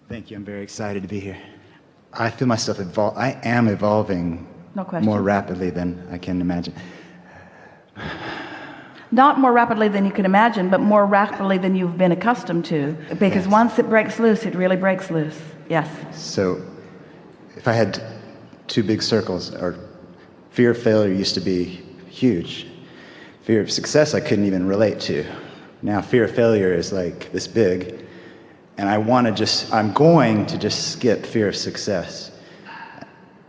Thank you. I'm very excited to be here. I feel myself I am evolving No question. more rapidly than I can imagine. Not more rapidly than you can imagine, but more rapidly than you've been accustomed to. Because Yes. once it breaks loose, it really breaks loose. Yes. So if I had two big circles, or fear of failure used to be huge. Fear of success I couldn't even relate to. Now fear of failure is like this big, and I'm going to just skip fear of success.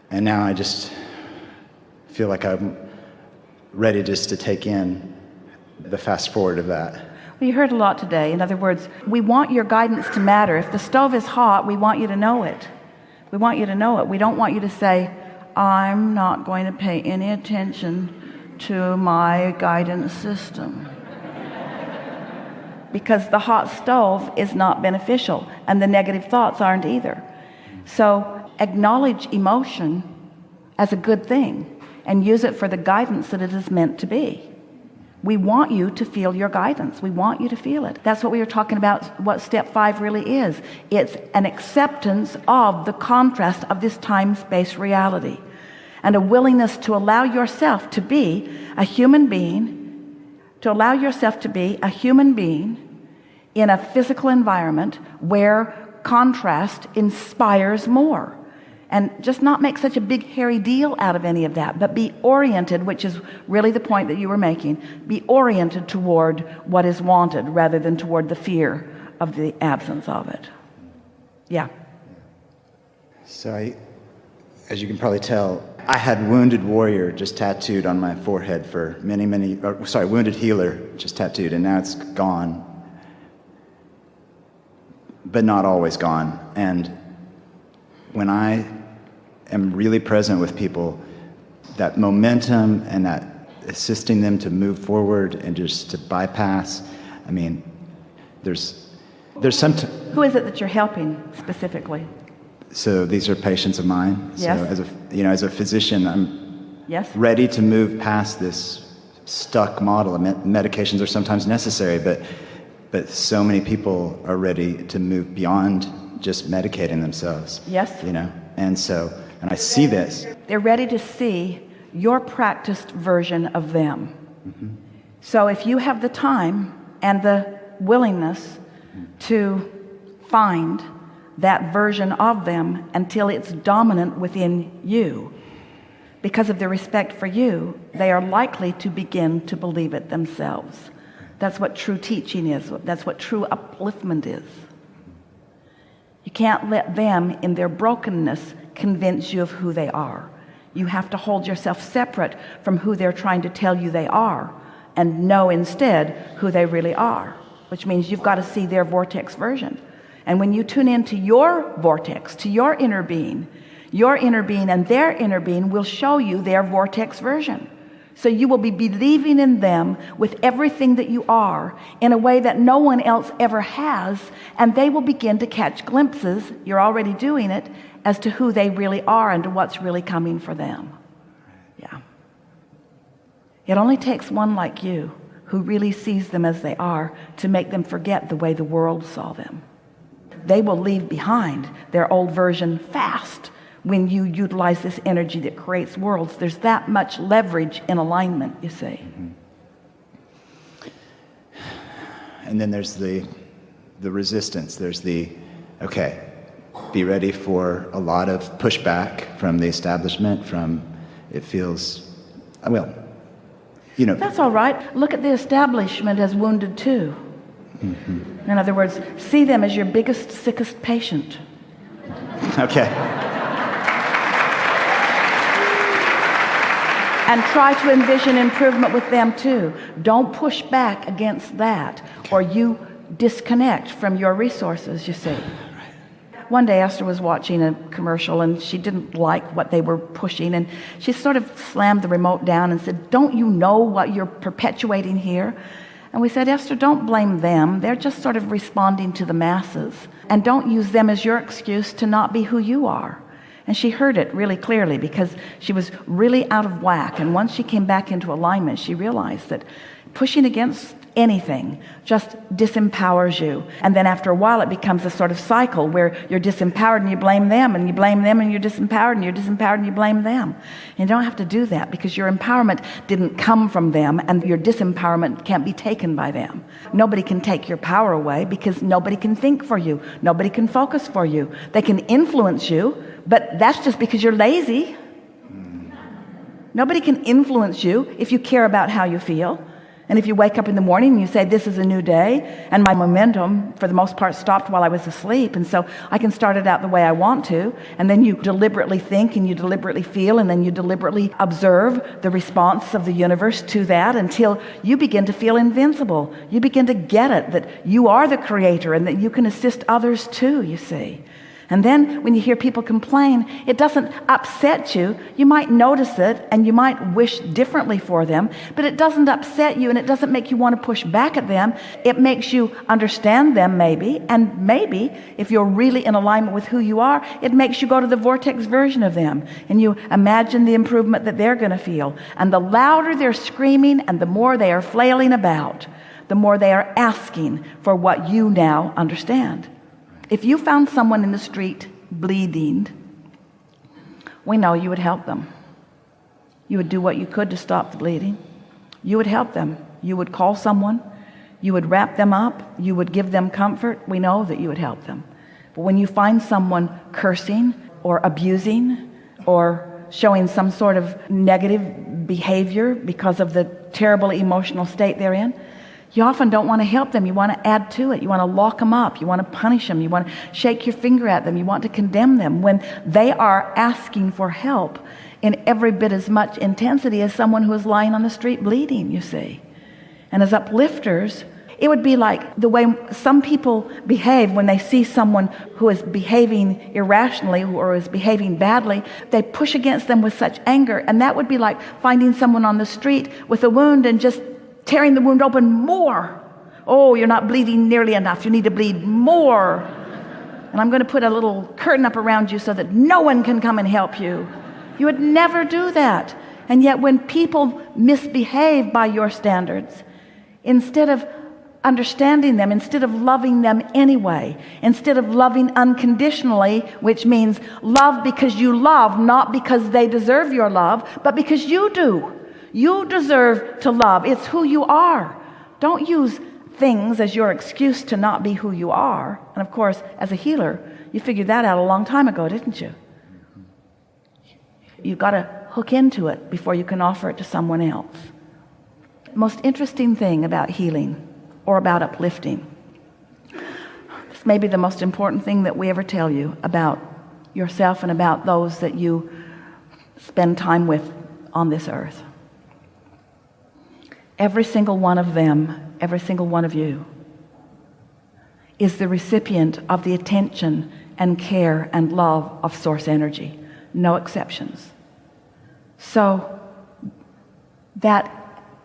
And now I just feel like I'm ready just to take in the fast forward of that. Well, you heard a lot today. In other words, we want your guidance to matter. If the stove is hot, we want you to know it. We want you to know it. We don't want you to say, I'm not going to pay any attention to my guidance system. Because the hot stove is not beneficial, and the negative thoughts aren't either. So acknowledge emotion as a good thing and use it for the guidance that it is meant to be. We want you to feel your guidance. We want you to feel it. That's what we were talking about, what step 5 really is. It's an acceptance of the contrast of this time-space reality, and a willingness to allow yourself to be a human being, in a physical environment where contrast inspires more. And just not make such a big hairy deal out of any of that, but be oriented, which is really the point that you were making. Be oriented toward what is wanted rather than toward the fear of the absence of it. Yeah. So as you can probably tell, I had Wounded Warrior just tattooed on my forehead for Wounded Healer just tattooed, and now it's gone. But not always gone. And when I am really present with people, that momentum and that assisting them to move forward and just to bypass, I mean, there's some... Who is it that you're helping specifically? So these are patients of mine. Yes. So as a physician, I'm Yes. ready to move past this stuck model. Medications are sometimes necessary, but so many people are ready to move beyond just medicating themselves. Yes. And I see this. They're ready to see your practiced version of them. Mm-hmm. So if you have the time and the willingness to find that version of them until it's dominant within you, because of their respect for you, they are likely to begin to believe it themselves. That's what true teaching is. That's what true upliftment is. You can't let them in their brokenness convince you of who they are. You have to hold yourself separate from who they're trying to tell you they are, and know instead who they really are, which means you've got to see their vortex version. And when you tune into your vortex, to your inner being and their inner being will show you their vortex version. So you will be believing in them with everything that you are in a way that no one else ever has, and they will begin to catch glimpses, you're already doing it, as to who they really are and to what's really coming for them. Yeah. It only takes one like you who really sees them as they are to make them forget the way the world saw them. They will leave behind their old version fast. When you utilize this energy that creates worlds, there's that much leverage in alignment, you see. Mm-hmm. And then there's the resistance. There's okay, be ready for a lot of pushback from the establishment, it feels, That's all right. Look at the establishment as wounded too. Mm-hmm. In other words, see them as your biggest, sickest patient. Okay. And try to envision improvement with them too. Don't push back against that, or you disconnect from your resources, you see. One day Esther was watching a commercial and she didn't like what they were pushing, and she sort of slammed the remote down and said, don't you know what you're perpetuating here? And we said, Esther, don't blame them. They're just sort of responding to the masses, and don't use them as your excuse to not be who you are. And she heard it really clearly because she was really out of whack. And once she came back into alignment, she realized that pushing against anything, just disempowers you. And then after a while it becomes a sort of cycle where you're disempowered and you blame them, and you blame them and you're disempowered, and you're disempowered and you blame them. And you don't have to do that, because your empowerment didn't come from them, and your disempowerment can't be taken by them. Nobody can take your power away, because nobody can think for you. Nobody can focus for you. They can influence you, but that's just because you're lazy. Nobody can influence you if you care about how you feel. And if you wake up in the morning and you say, this is a new day, and my momentum for the most part stopped while I was asleep, and so I can start it out the way I want to, and then you deliberately think and you deliberately feel, and then you deliberately observe the response of the universe to that until you begin to feel invincible. You begin to get it, that you are the creator and that you can assist others too, you see. And then when you hear people complain, it doesn't upset you. You might notice it and you might wish differently for them, but it doesn't upset you, and it doesn't make you want to push back at them. It makes you understand them, maybe, and maybe if you're really in alignment with who you are, it makes you go to the vortex version of them, and you imagine the improvement that they're going to feel. And the louder they're screaming and the more they are flailing about, the more they are asking for what you now understand. If you found someone in the street bleeding, we know you would help them. You would do what you could to stop the bleeding. You would help them. You would call someone. You would wrap them up. You would give them comfort. We know that you would help them. But when you find someone cursing or abusing or showing some sort of negative behavior because of the terrible emotional state they're in, you often don't want to help them. You want to add to it. You want to lock them up. You want to punish them. You want to shake your finger at them. You want to condemn them when they are asking for help in every bit as much intensity as someone who is lying on the street bleeding, you see. And as uplifters, it would be like the way some people behave when they see someone who is behaving irrationally or is behaving badly. They push against them with such anger, and that would be like finding someone on the street with a wound and just tearing the wound open more. Oh, you're not bleeding nearly enough. You need to bleed more. And I'm going to put a little curtain up around you so that no one can come and help you. You would never do that. And yet when people misbehave by your standards, instead of understanding them, instead of loving them anyway, instead of loving unconditionally, which means love because you love, not because they deserve your love, but because you do. You deserve to love. It's who you are. Don't use things as your excuse to not be who you are. And of course, as a healer, you figured that out a long time ago, didn't you? You've got to hook into it before you can offer it to someone else. Most interesting thing about healing or about uplifting, this may be the most important thing that we ever tell you about yourself and about those that you spend time with on this earth. Every single one of them, every single one of you, is the recipient of the attention and care and love of source energy. No exceptions. So that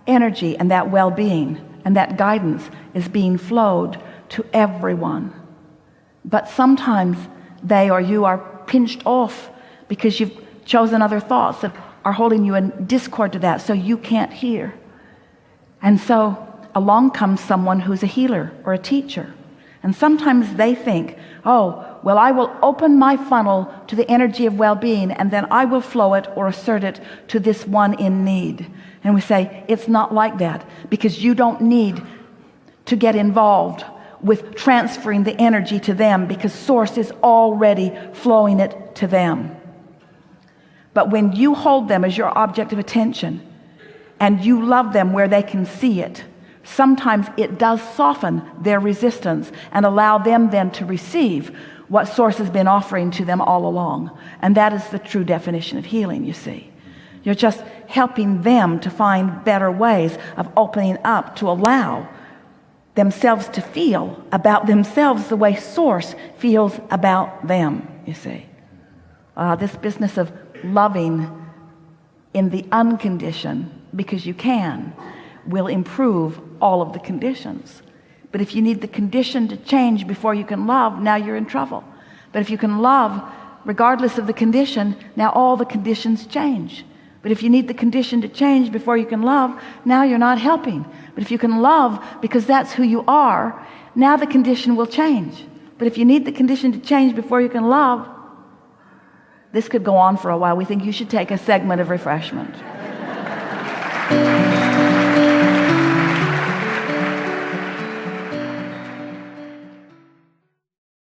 energy and that well-being and that guidance is being flowed to everyone. But sometimes they or you are pinched off because you've chosen other thoughts that are holding you in discord to that, so you can't hear. And so along comes someone who's a healer or a teacher. And sometimes they think, oh, well, I will open my funnel to the energy of well-being, and then I will flow it or assert it to this one in need. And we say, it's not like that, because you don't need to get involved with transferring the energy to them, because source is already flowing it to them. But when you hold them as your object of attention, and you love them where they can see it, sometimes it does soften their resistance and allow them then to receive what source has been offering to them all along. And that is the true definition of healing, you see. You're just helping them to find better ways of opening up to allow themselves to feel about themselves the way source feels about them, you see. This business of loving in the unconditioned, because you can, will improve all of the conditions. But if you need the condition to change before you can love, now you're in trouble. But if you can love regardless of the condition, now all the conditions change. But if you need the condition to change before you can love, now you're not helping. But if you can love because that's who you are, now the condition will change. But if you need the condition to change before you can love, this could go on for a while. We think you should take a segment of refreshment.